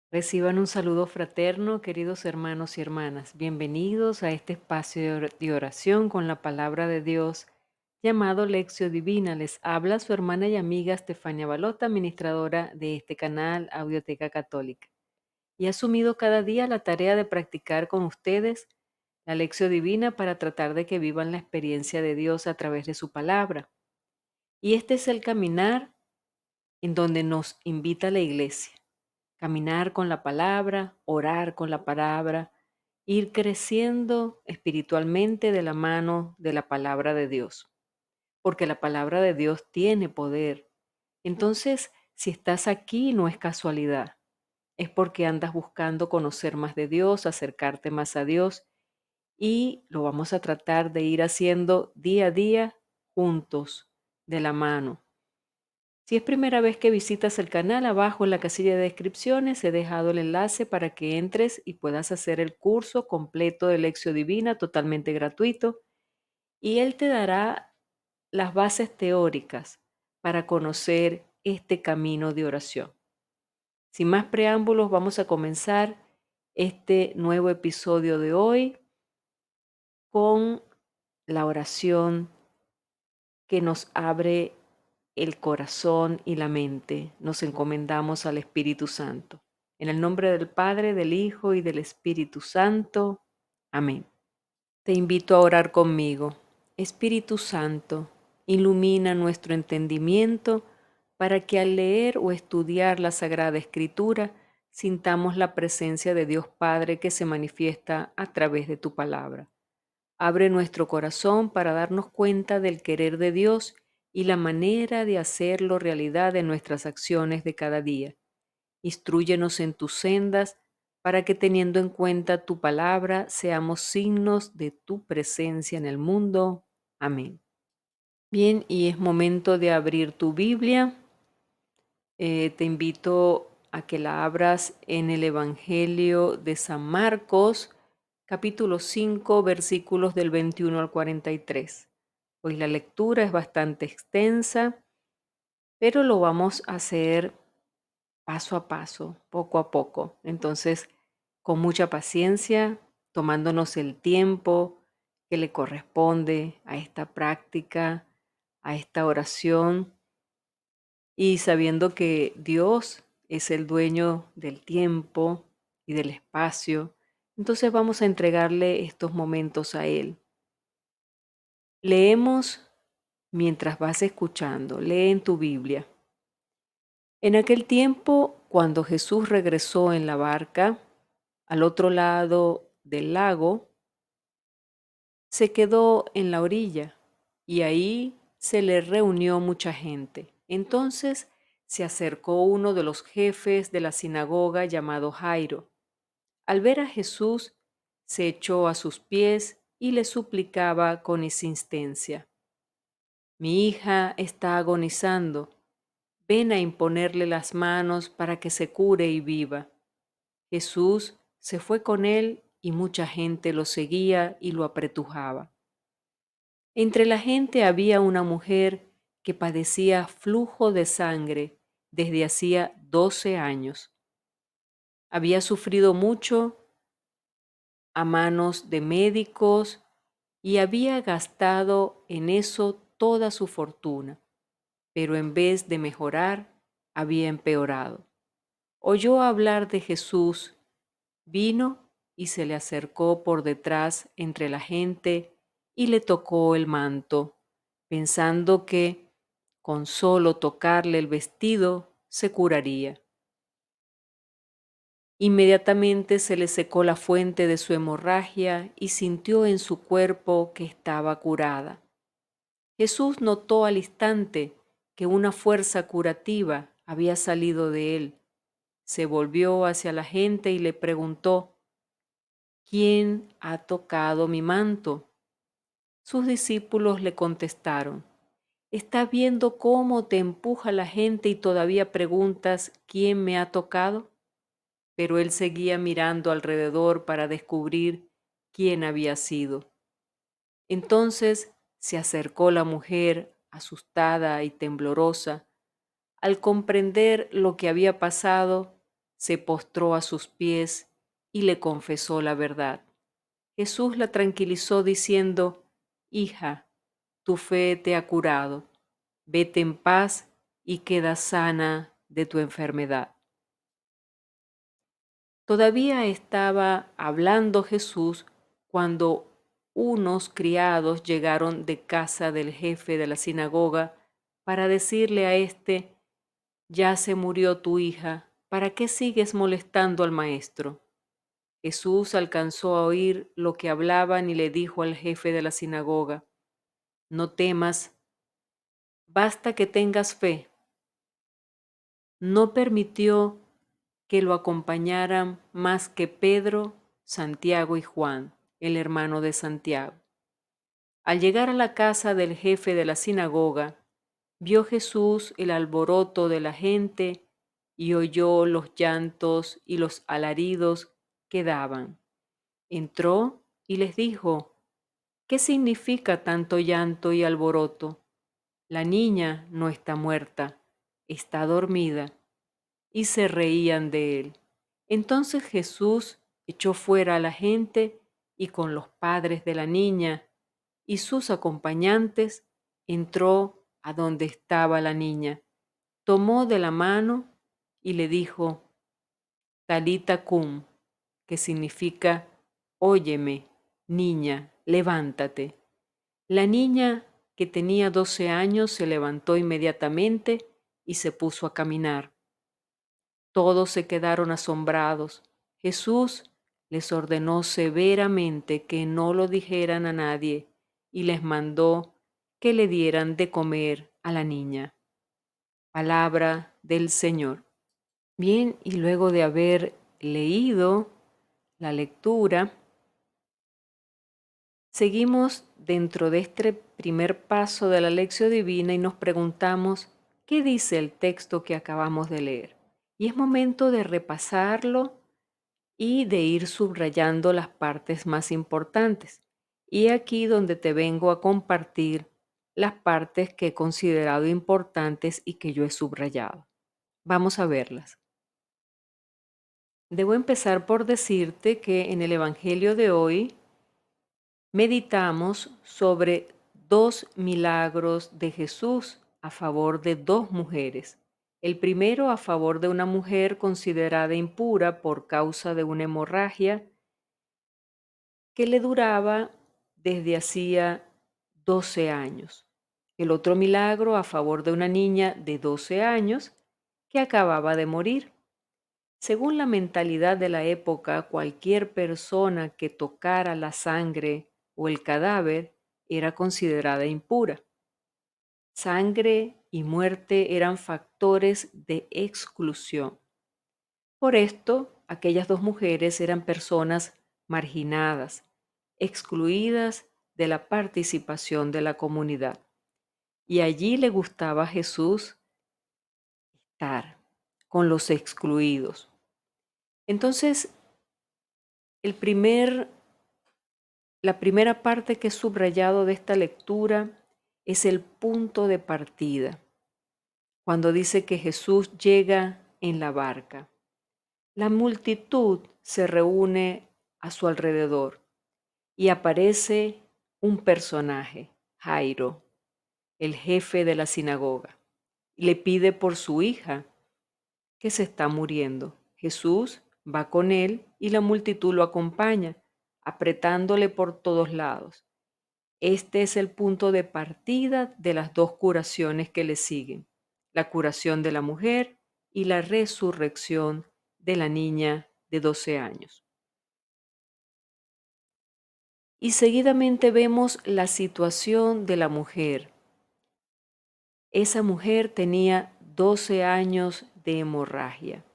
Reciban un saludo fraterno, queridos hermanos y hermanas. Bienvenidos a este espacio de oración con la palabra de Dios llamado Lección Divina. Les habla su hermana y amiga Estefania Balota, administradora de este canal Audioteca Católica. Y he asumido cada día la tarea de practicar con ustedes la Lección Divina para tratar de que vivan la experiencia de Dios a través de su palabra. Y este es el caminar en donde nos invita la Iglesia. Caminar con la palabra, orar con la palabra, ir creciendo espiritualmente de la mano de la palabra de Dios, porque la palabra de Dios tiene poder. Entonces, si estás aquí no es casualidad, es porque andas buscando conocer más de Dios, acercarte más a Dios y lo vamos a tratar de ir haciendo día a día juntos, de la mano. Si es primera vez que visitas el canal, abajo en la casilla de descripciones he dejado el enlace para que entres y puedas hacer el curso completo de Lección Divina totalmente gratuito y él te dará las bases teóricas para conocer este camino de oración. Sin más preámbulos, vamos a comenzar este nuevo episodio de hoy con la oración que nos abre el corazón y la mente. Nos encomendamos al Espíritu Santo. En el nombre del Padre, del Hijo y del Espíritu Santo. Amén. Te invito a orar conmigo. Espíritu Santo, ilumina nuestro entendimiento para que al leer o estudiar la Sagrada Escritura sintamos la presencia de Dios Padre que se manifiesta a través de tu palabra. Abre nuestro corazón para darnos cuenta del querer de Dios y la manera de hacerlo realidad en nuestras acciones de cada día. Instrúyenos en tus sendas para que teniendo en cuenta tu palabra seamos signos de tu presencia en el mundo. Amén. Bien, y es momento de abrir tu Biblia. Te invito a que la abras en el Evangelio de San Marcos, capítulo 5, versículos del 21 al 43. Hoy la lectura es bastante extensa, pero lo vamos a hacer paso a paso, poco a poco. Entonces, con mucha paciencia, tomándonos el tiempo que le corresponde a esta práctica, a esta oración y sabiendo que Dios es el dueño del tiempo y del espacio, entonces vamos a entregarle estos momentos a Él. Leemos mientras vas escuchando, lee en tu Biblia. En aquel tiempo, cuando Jesús regresó en la barca, al otro lado del lago, se quedó en la orilla y ahí se le reunió mucha gente. Entonces se acercó uno de los jefes de la sinagoga llamado Jairo. Al ver a Jesús, se echó a sus pies y le suplicaba con insistencia: Mi hija está agonizando, ven a imponerle las manos para que se cure y viva. Jesús se fue con él y mucha gente lo seguía y lo apretujaba. Entre la gente había una mujer que padecía flujo de sangre desde hacía 12 años. Había sufrido mucho a manos de médicos y había gastado en eso toda su fortuna, pero en vez de mejorar, había empeorado. Oyó hablar de Jesús, vino y se le acercó por detrás entre la gente y le tocó el manto, pensando que con solo tocarle el vestido se curaría. Inmediatamente se le secó la fuente de su hemorragia y sintió en su cuerpo que estaba curada. Jesús notó al instante que una fuerza curativa había salido de él. Se volvió hacia la gente y le preguntó: ¿Quién ha tocado mi manto? Sus discípulos le contestaron: ¿Estás viendo cómo te empuja la gente y todavía preguntas quién me ha tocado? Pero él seguía mirando alrededor para descubrir quién había sido. Entonces se acercó la mujer, asustada y temblorosa. Al comprender lo que había pasado, se postró a sus pies y le confesó la verdad. Jesús la tranquilizó diciendo: Hija, tu fe te ha curado. Vete en paz y queda sana de tu enfermedad. Todavía estaba hablando Jesús cuando unos criados llegaron de casa del jefe de la sinagoga para decirle a éste: Ya se murió tu hija, ¿para qué sigues molestando al maestro? Jesús alcanzó a oír lo que hablaban y le dijo al jefe de la sinagoga: No temas, basta que tengas fe. No permitió que lo acompañaran más que Pedro, Santiago y Juan, el hermano de Santiago. Al llegar a la casa del jefe de la sinagoga, vio Jesús el alboroto de la gente y oyó los llantos y los alaridos que daban. Entró y les dijo: ¿Qué significa tanto llanto y alboroto? La niña no está muerta, está dormida. Y se reían de él. Entonces Jesús echó fuera a la gente y con los padres de la niña y sus acompañantes entró a donde estaba la niña, tomó de la mano y le dijo: Talita cum, que significa: Óyeme, niña, levántate. La niña, que tenía 12 años, se levantó inmediatamente y se puso a caminar. Todos se quedaron asombrados. Jesús les ordenó severamente que no lo dijeran a nadie y les mandó que le dieran de comer a la niña. Palabra del Señor. Bien, y luego de haber leído la lectura, seguimos dentro de este primer paso de la lección divina y nos preguntamos: ¿qué dice el texto que acabamos de leer? Y es momento de repasarlo y de ir subrayando las partes más importantes. Y aquí donde te vengo a compartir las partes que he considerado importantes y que yo he subrayado. Vamos a verlas. Debo empezar por decirte que en el Evangelio de hoy meditamos sobre dos milagros de Jesús a favor de dos mujeres. El primero a favor de una mujer considerada impura por causa de una hemorragia que le duraba desde hacía 12 años. El otro milagro a favor de una niña de 12 años que acababa de morir. Según la mentalidad de la época, cualquier persona que tocara la sangre o el cadáver era considerada impura. Sangre y muerte eran factores de exclusión. Por esto, aquellas dos mujeres eran personas marginadas, excluidas de la participación de la comunidad. Y allí le gustaba a Jesús estar con los excluidos. Entonces, el primer La primera parte que he subrayado de esta lectura es el punto de partida, cuando dice que Jesús llega en la barca. La multitud se reúne a su alrededor y aparece un personaje, Jairo, el jefe de la sinagoga. Le pide por su hija, que se está muriendo. Jesús va con él y la multitud lo acompaña, apretándole por todos lados. Este es el punto de partida de las dos curaciones que le siguen: la curación de la mujer y la resurrección de la niña de 12 años. Y seguidamente vemos la situación de la mujer. Esa mujer tenía 12 años de hemorragia.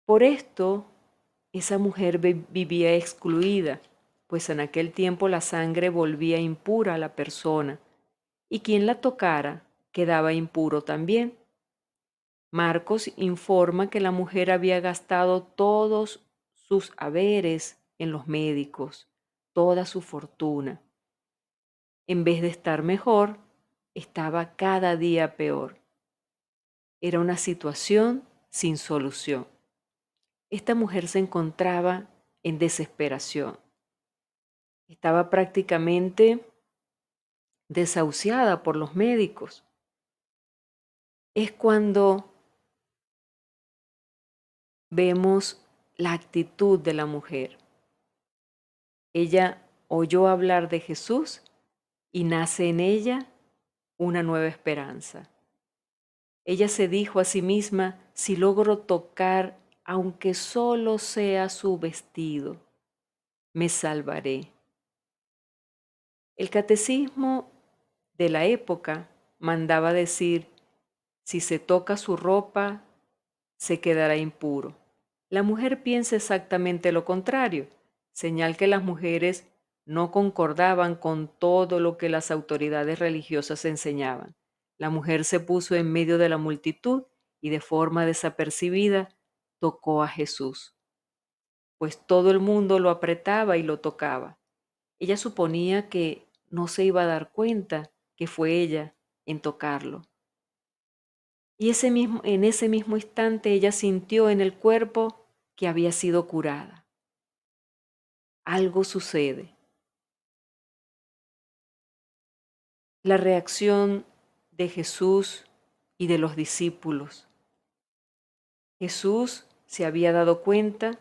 Por esto, esa mujer vivía excluida, pues en aquel tiempo la sangre volvía impura a la persona y quien la tocara quedaba impuro también. Marcos informa que la mujer había gastado todos sus haberes en los médicos, toda su fortuna. En vez de estar mejor, estaba cada día peor. Era una situación sin solución. Esta mujer se encontraba en desesperación. Estaba prácticamente desahuciada por los médicos. Es cuando vemos la actitud de la mujer. Ella oyó hablar de Jesús y nace en ella una nueva esperanza. Ella se dijo a sí misma, si logro tocar, aunque solo sea su vestido, me salvaré. El catecismo de la época mandaba decir, si se toca su ropa, se quedará impuro. La mujer piensa exactamente lo contrario, señal que las mujeres no concordaban con todo lo que las autoridades religiosas enseñaban. La mujer se puso en medio de la multitud y de forma desapercibida tocó a Jesús, pues todo el mundo lo apretaba y lo tocaba. Ella suponía que no se iba a dar cuenta que fue ella en tocarlo. Y en ese mismo instante ella sintió en el cuerpo que había sido curada. Algo sucede. La reacción de Jesús y de los discípulos. Jesús se había dado cuenta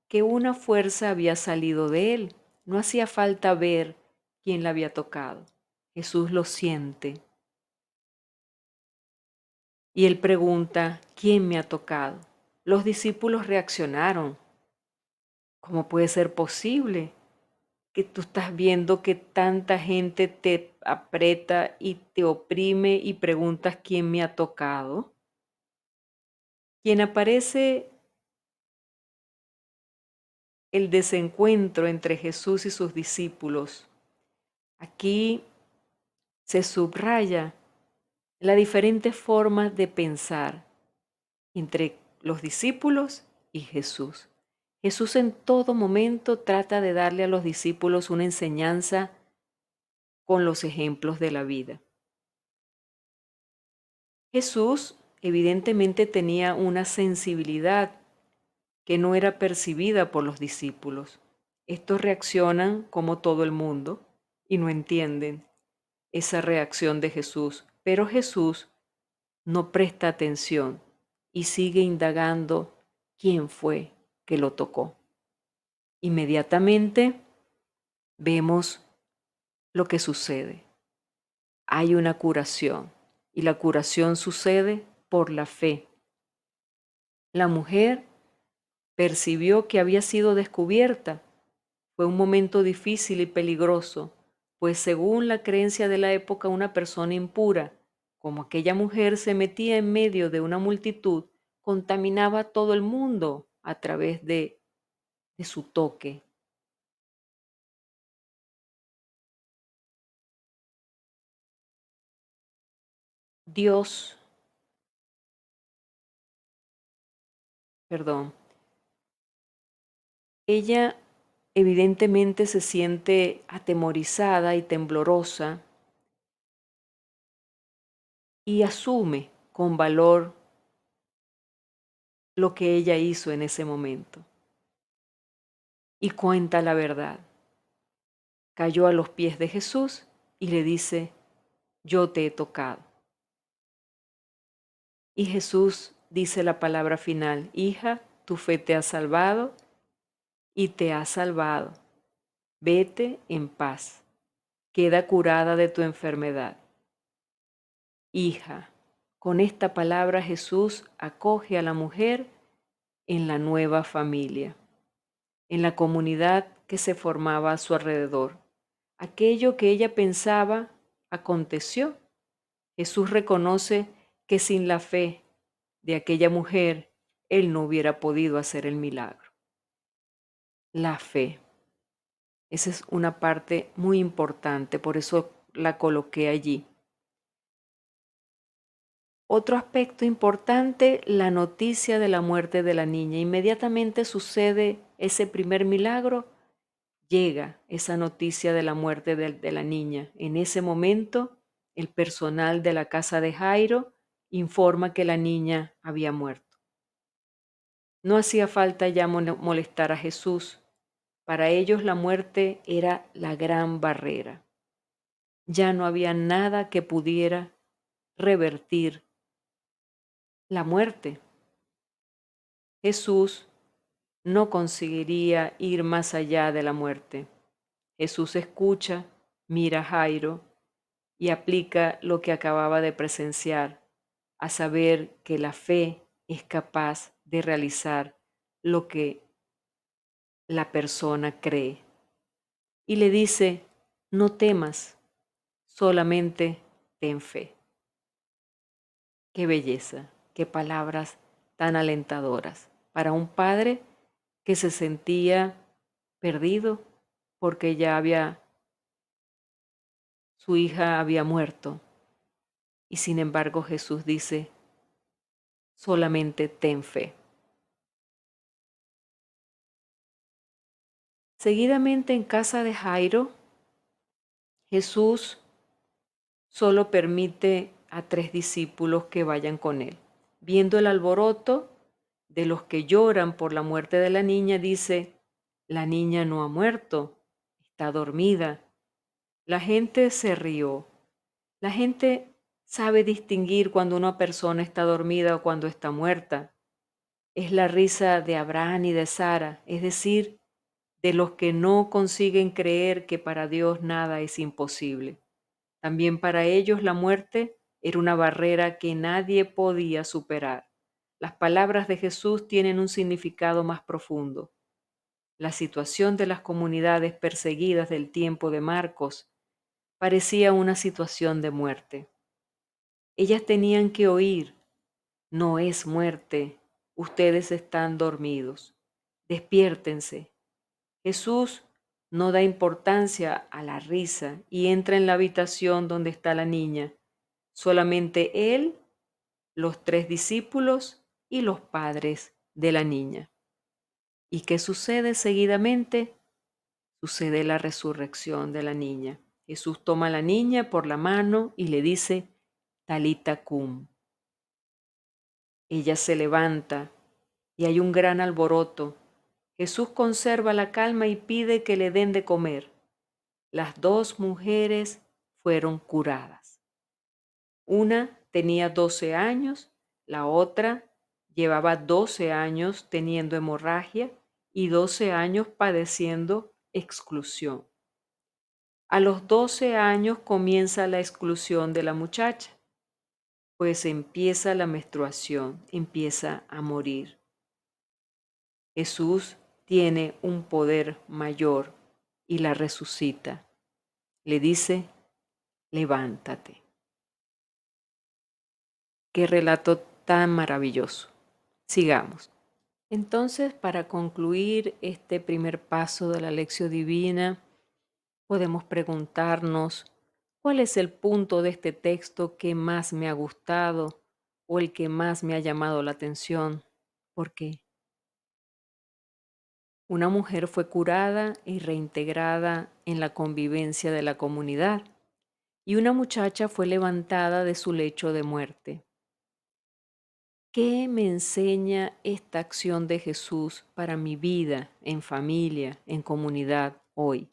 que una fuerza había salido de él. No hacía falta ver quién la había tocado. Jesús lo siente. Y él pregunta, ¿quién me ha tocado? Los discípulos reaccionaron. ¿Cómo puede ser posible que tú estás viendo que tanta gente te aprieta y te oprime y preguntas quién me ha tocado? Quien aparece el desencuentro entre Jesús y sus discípulos. Aquí se subraya las diferentes formas de pensar entre los discípulos y Jesús. Jesús en todo momento trata de darle a los discípulos una enseñanza con los ejemplos de la vida. Jesús evidentemente tenía una sensibilidad que no era percibida por los discípulos. Estos reaccionan como todo el mundo y no entienden esa reacción de Jesús, pero Jesús no presta atención y sigue indagando quién fue que lo tocó. Inmediatamente vemos lo que sucede. Hay una curación y la curación sucede por la fe. La mujer percibió que había sido descubierta. Fue un momento difícil y peligroso, pues según la creencia de la época, una persona impura, como aquella mujer, se metía en medio de una multitud, contaminaba a todo el mundo a través de su toque. Dios, perdón, ella evidentemente se siente atemorizada y temblorosa y asume con valor lo que ella hizo en ese momento y cuenta la verdad. Cayó a los pies de Jesús y le dice, yo te he tocado. Y Jesús dice la palabra final, hija, tu fe te ha salvado y te ha salvado. Vete en paz. Queda curada de tu enfermedad. Hija, con esta palabra Jesús acoge a la mujer en la nueva familia, en la comunidad que se formaba a su alrededor. Aquello que ella pensaba aconteció. Jesús reconoce que sin la fe de aquella mujer, él no hubiera podido hacer el milagro. La fe. Esa es una parte muy importante, por eso la coloqué allí. Otro aspecto importante, la noticia de la muerte de la niña. Inmediatamente sucede ese primer milagro, llega esa noticia de la muerte de la niña. En ese momento, el personal de la casa de Jairo informa que la niña había muerto. No hacía falta ya molestar a Jesús. Para ellos la muerte era la gran barrera. Ya no había nada que pudiera revertir la muerte. Jesús no conseguiría ir más allá de la muerte. Jesús escucha, mira a Jairo y aplica lo que acababa de presenciar, a saber que la fe es capaz de realizar lo que la persona cree. Y le dice, no temas, solamente ten fe. Qué belleza, qué palabras tan alentadoras para un padre que se sentía perdido porque su hija había muerto. Y sin embargo Jesús dice, solamente ten fe. Seguidamente en casa de Jairo, Jesús solo permite a 3 discípulos que vayan con él. Viendo el alboroto de los que lloran por la muerte de la niña, dice, la niña no ha muerto, está dormida. La gente se rió. La gente sabe distinguir cuando una persona está dormida o cuando está muerta. Es la risa de Abraham y de Sara, es decir, de los que no consiguen creer que para Dios nada es imposible. También para ellos la muerte era una barrera que nadie podía superar. Las palabras de Jesús tienen un significado más profundo. La situación de las comunidades perseguidas del tiempo de Marcos parecía una situación de muerte. Ellas tenían que oír, no es muerte, ustedes están dormidos, despiértense. Jesús no da importancia a la risa y entra en la habitación donde está la niña. Solamente él, los 3 discípulos y los padres de la niña. ¿Y qué sucede seguidamente? Sucede la resurrección de la niña. Jesús toma a la niña por la mano y le dice, Talita cum. Ella se levanta y hay un gran alboroto. Jesús conserva la calma y pide que le den de comer. Las 2 mujeres fueron curadas. Una tenía 12 años, la otra llevaba 12 años teniendo hemorragia y 12 años padeciendo exclusión. A los 12 años comienza la exclusión de la muchacha, pues empieza la menstruación, empieza a morir. Jesús tiene un poder mayor y la resucita. Le dice, levántate. Qué relato tan maravilloso. Sigamos. Entonces, para concluir este primer paso de la lección divina, podemos preguntarnos, ¿cuál es el punto de este texto que más me ha gustado o el que más me ha llamado la atención? ¿Por qué? Una mujer fue curada y reintegrada en la convivencia de la comunidad, y una muchacha fue levantada de su lecho de muerte. ¿Qué me enseña esta acción de Jesús para mi vida, en familia, en comunidad hoy?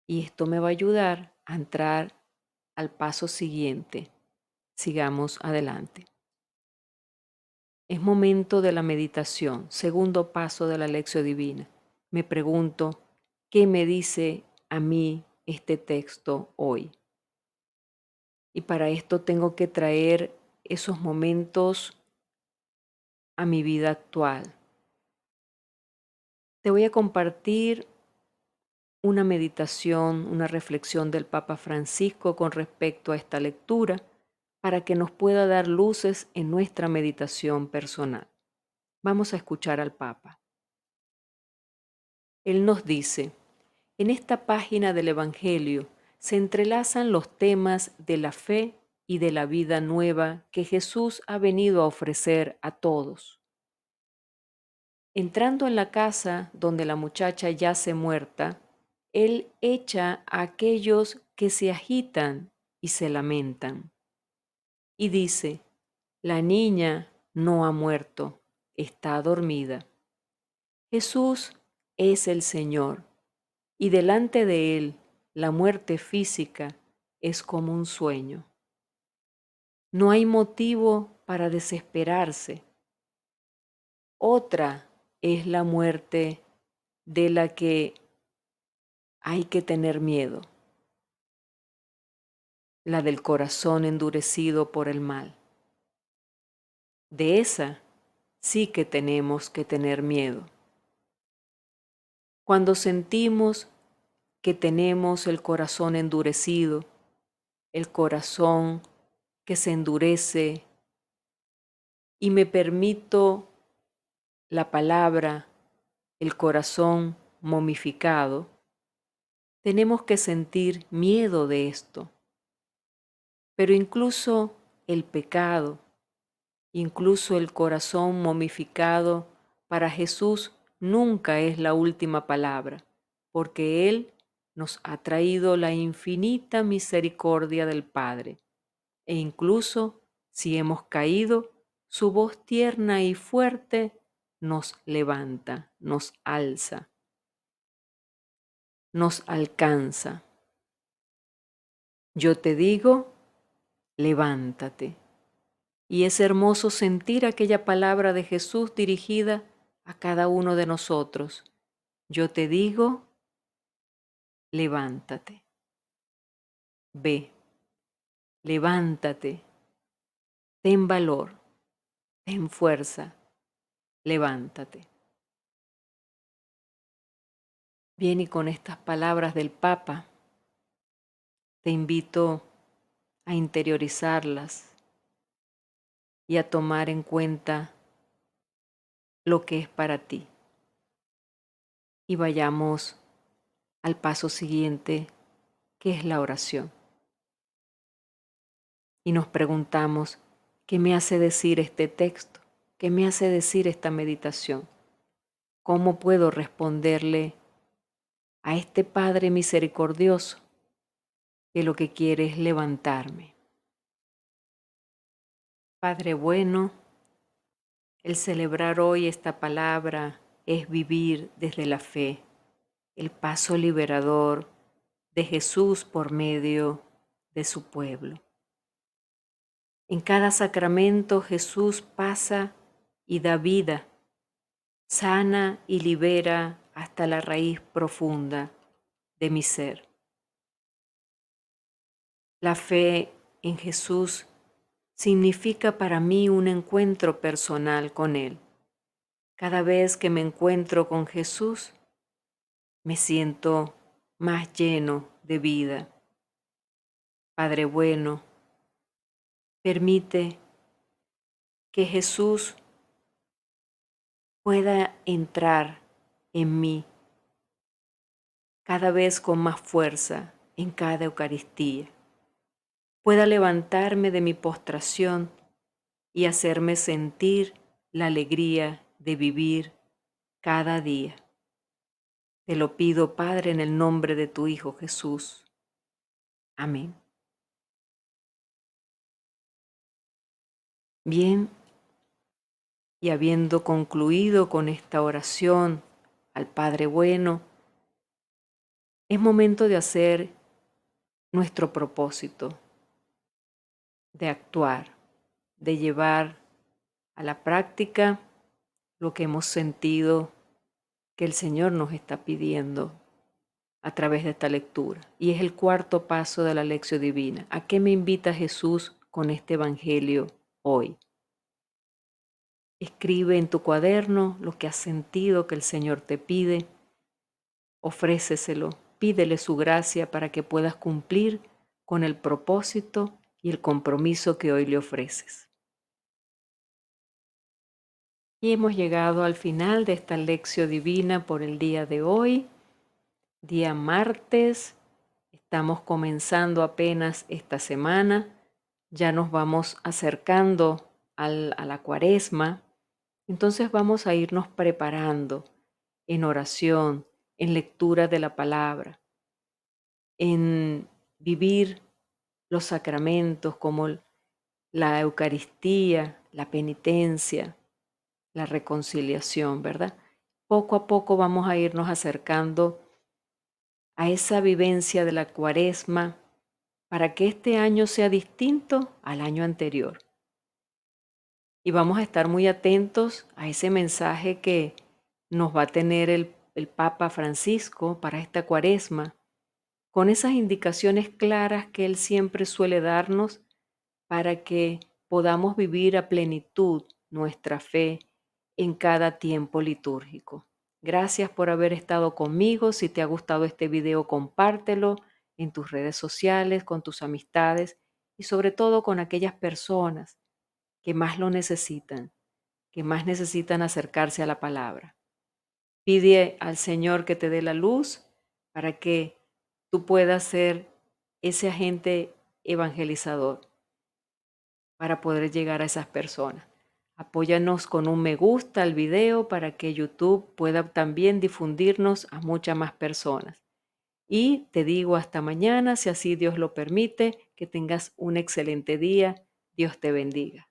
Y esto me va a ayudar a entrar al paso siguiente. Sigamos adelante. Es momento de la meditación, segundo paso de la lección divina. Me pregunto, ¿qué me dice a mí este texto hoy? Y para esto tengo que traer esos momentos a mi vida actual. Te voy a compartir una meditación, una reflexión del Papa Francisco con respecto a esta lectura para que nos pueda dar luces en nuestra meditación personal. Vamos a escuchar al Papa. Él nos dice, en esta página del Evangelio se entrelazan los temas de la fe y de la vida nueva que Jesús ha venido a ofrecer a todos. Entrando en la casa donde la muchacha yace muerta, Él echa a aquellos que se agitan y se lamentan. y dice, la niña no ha muerto, está dormida. Jesús es el Señor y delante de Él la muerte física es como un sueño. No hay motivo para desesperarse. Otra es la muerte de la que hay que tener miedo, la del corazón endurecido por el mal. De esa sí que tenemos que tener miedo. Cuando sentimos que tenemos el corazón endurecido, el corazón que se endurece y me permito la palabra, el corazón momificado, tenemos que sentir miedo de esto. Pero incluso el pecado, incluso el corazón momificado, para Jesús nunca es la última palabra, porque Él nos ha traído la infinita misericordia del Padre. E incluso si hemos caído, su voz tierna y fuerte nos levanta, nos alza, nos alcanza. Yo te digo, levántate. Y es hermoso sentir aquella palabra de Jesús dirigida a cada uno de nosotros. Yo te digo, levántate. Ve, levántate. Ten valor, ten fuerza, levántate. Bien, y con estas palabras del Papa, te invito a interiorizarlas y a tomar en cuenta lo que es para ti. Y vayamos al paso siguiente, que es la oración. Y nos preguntamos, ¿qué me hace decir este texto? ¿Qué me hace decir esta meditación? ¿Cómo puedo responderle a este Padre misericordioso que lo que quiere es levantarme? Padre bueno, el celebrar hoy esta palabra es vivir desde la fe, el paso liberador de Jesús por medio de su pueblo. En cada sacramento Jesús pasa y da vida, sana y libera hasta la raíz profunda de mi ser. La fe en Jesús significa para mí un encuentro personal con Él. Cada vez que me encuentro con Jesús, me siento más lleno de vida. Padre bueno, permite que Jesús pueda entrar en mí cada vez con más fuerza en cada Eucaristía, pueda levantarme de mi postración y hacerme sentir la alegría de vivir cada día. Te lo pido, Padre, en el nombre de tu Hijo Jesús. Amén. Bien, y habiendo concluido con esta oración al Padre bueno, es momento de hacer nuestro propósito, de actuar, de llevar a la práctica lo que hemos sentido que el Señor nos está pidiendo a través de esta lectura. Y es el cuarto paso de la Lección Divina. ¿A qué me invita Jesús con este Evangelio hoy? Escribe en tu cuaderno lo que has sentido que el Señor te pide. Ofréceselo, pídele su gracia para que puedas cumplir con el propósito y el compromiso que hoy le ofreces. Y hemos llegado al final de esta Lección Divina por el día de hoy, día martes. Estamos comenzando apenas esta semana, ya nos vamos acercando a la Cuaresma, entonces vamos a irnos preparando en oración, en lectura de la palabra, en vivir los sacramentos como la Eucaristía, la penitencia, la reconciliación, ¿verdad? Poco a poco vamos a irnos acercando a esa vivencia de la Cuaresma para que este año sea distinto al año anterior. Y vamos a estar muy atentos a ese mensaje que nos va a tener el Papa Francisco para esta Cuaresma, con esas indicaciones claras que él siempre suele darnos para que podamos vivir a plenitud nuestra fe en cada tiempo litúrgico. Gracias por haber estado conmigo. Si te ha gustado este video, compártelo en tus redes sociales, con tus amistades y sobre todo con aquellas personas que más lo necesitan, que más necesitan acercarse a la palabra. Pide al Señor que te dé la luz para que tú puedas ser ese agente evangelizador para poder llegar a esas personas. Apóyanos con un me gusta al video para que YouTube pueda también difundirnos a muchas más personas. Y te digo hasta mañana, si así Dios lo permite, que tengas un excelente día. Dios te bendiga.